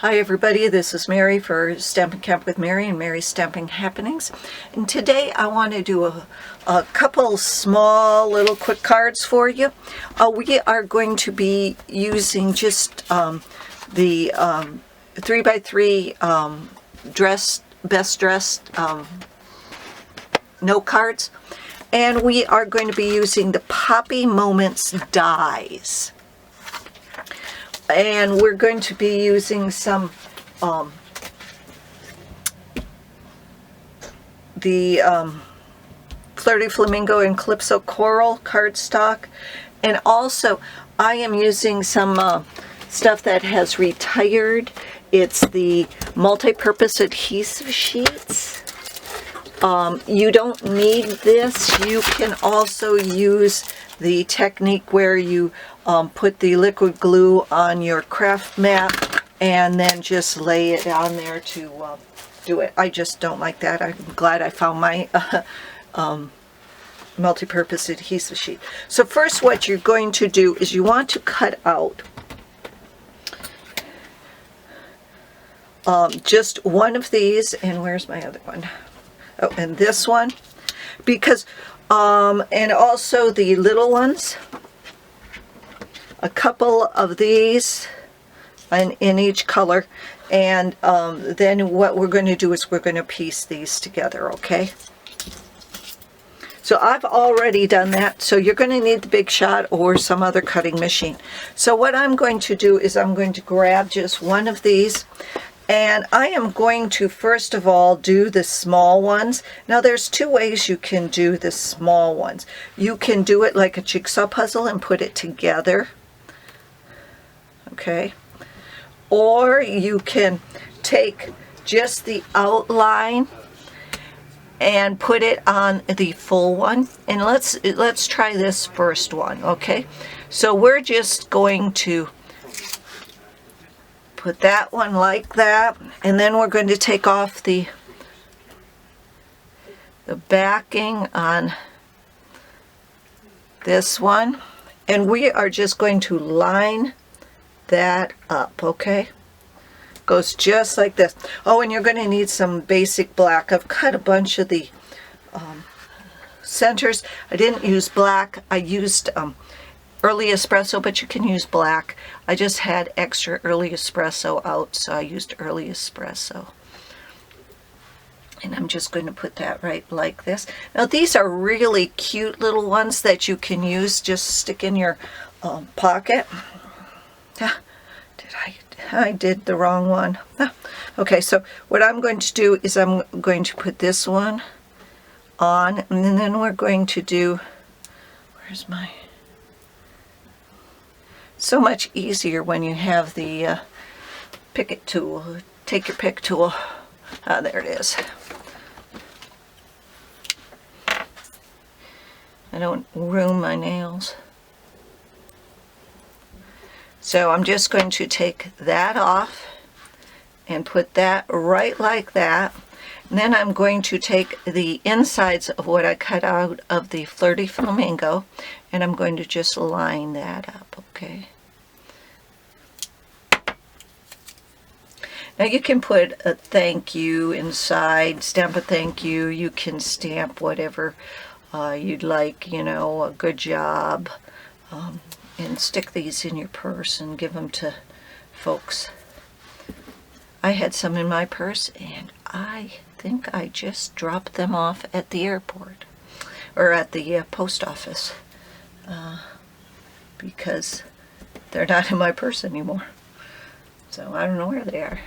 Hi everybody, this is Mary for Stampin' Camp with Mary and Mary's Stamping Happenings. And today I want to do a couple small little quick cards for you. We are going to be using just the 3x3 best dressed note cards. And we are going to be using the Poppy Moments dies. And we're going to be using some Flirty, Flamingo, and Calypso Coral cardstock. And also, I am using some stuff that has retired. It's the multi-purpose adhesive sheets. You don't need this. You can also use the technique where you put the liquid glue on your craft mat and then just lay it on there to do it. I just don't like that. I'm glad I found my multi-purpose adhesive sheet. So first what you're going to do is you want to cut out just one of these, and where's my other one? Oh, and this one, because and also the little ones, a couple of these in each color, and then what we're going to do is we're going to piece these together, okay? So I've already done that, so you're going to need the Big Shot or some other cutting machine. So what I'm going to do is I'm going to grab just one of these, and I am going to first of all do the small ones. Now there's two ways you can do the small ones. You can do it like a jigsaw puzzle and put it together, okay? Or you can take just the outline and put it on the full one. And let's try this first one, okay? So we're just going to put that one like that, and then we're going to take off the backing on this one, and we are just going to line that up, okay? Goes just like this. Oh, and you're going to need some basic black. I've cut a bunch of the centers. I didn't use black. I used Early Espresso, but you can use black. I just had extra Early Espresso out, so I used Early Espresso. And I'm just going to put that right like this. Now these are really cute little ones that you can use, just stick in your pocket. I did the wrong one. Okay, so what I'm going to do is I'm going to put this one on, and then we're going to do, where's my, so much easier when you have the pick it tool. Take your pick tool. There it is. I don't ruin my nails. So I'm just going to take that off and put that right like that. And then I'm going to take the insides of what I cut out of the Flirty Flamingo, and I'm going to just line that up, okay? Now you can put a thank you inside, stamp a thank you. You can stamp whatever you'd like, you know, a good job. And stick these in your purse and give them to folks. I had some in my purse, and I think I just dropped them off at the airport, or at the post office, because they're not in my purse anymore. So I don't know where they are.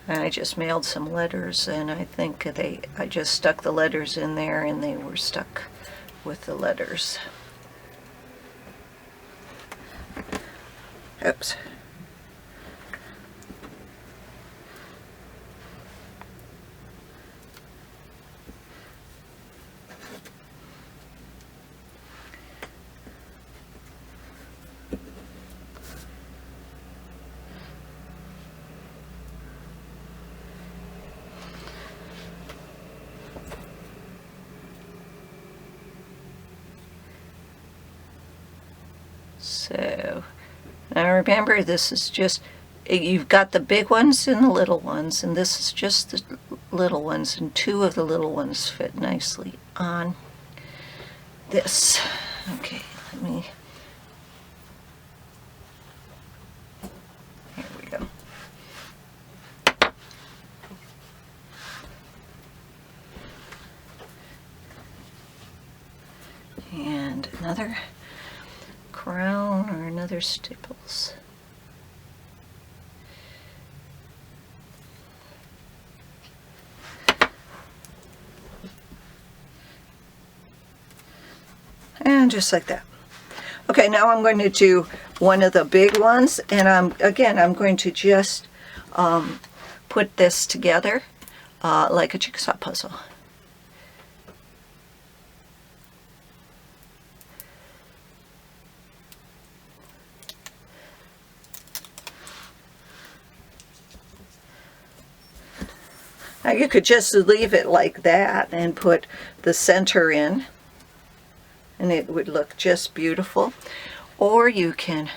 And I just mailed some letters, and I think I just stuck the letters in there, and they were stuck with the letters. Oops. So Now remember, this is just, you've got the big ones and the little ones, and this is just the little ones, and two of the little ones fit nicely on this. Okay, let me, here we go. And another crown or another stipples. And just like that. Okay, now I'm going to do one of the big ones, and I'm going to just put this together like a jigsaw puzzle. Now you could just leave it like that and put the center in, and it would look just beautiful. Or you can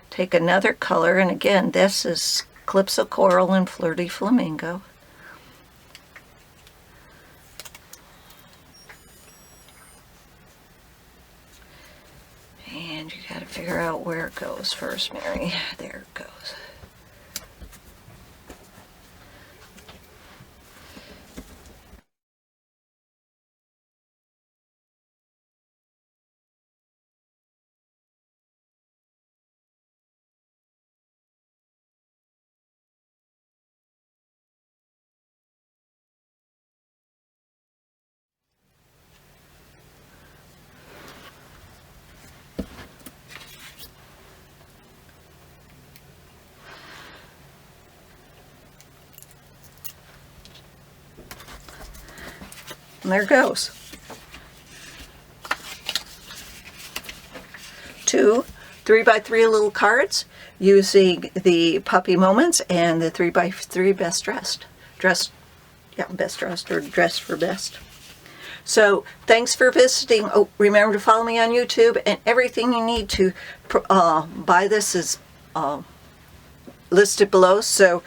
take another color, and again, this is Calypso Coral and Flirty Flamingo. And you got to figure out where it goes first, Mary. There it goes. And there it goes. 2 3x3 little cards using the Puppy Moments and the 3x3 Best Dressed. Best Dressed or Dressed for Best. So thanks for visiting. Oh, remember to follow me on YouTube, and everything you need to buy this is listed below. So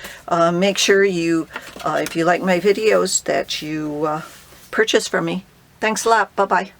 make sure you, if you like my videos, that you purchase from me. Thanks a lot. Bye-bye.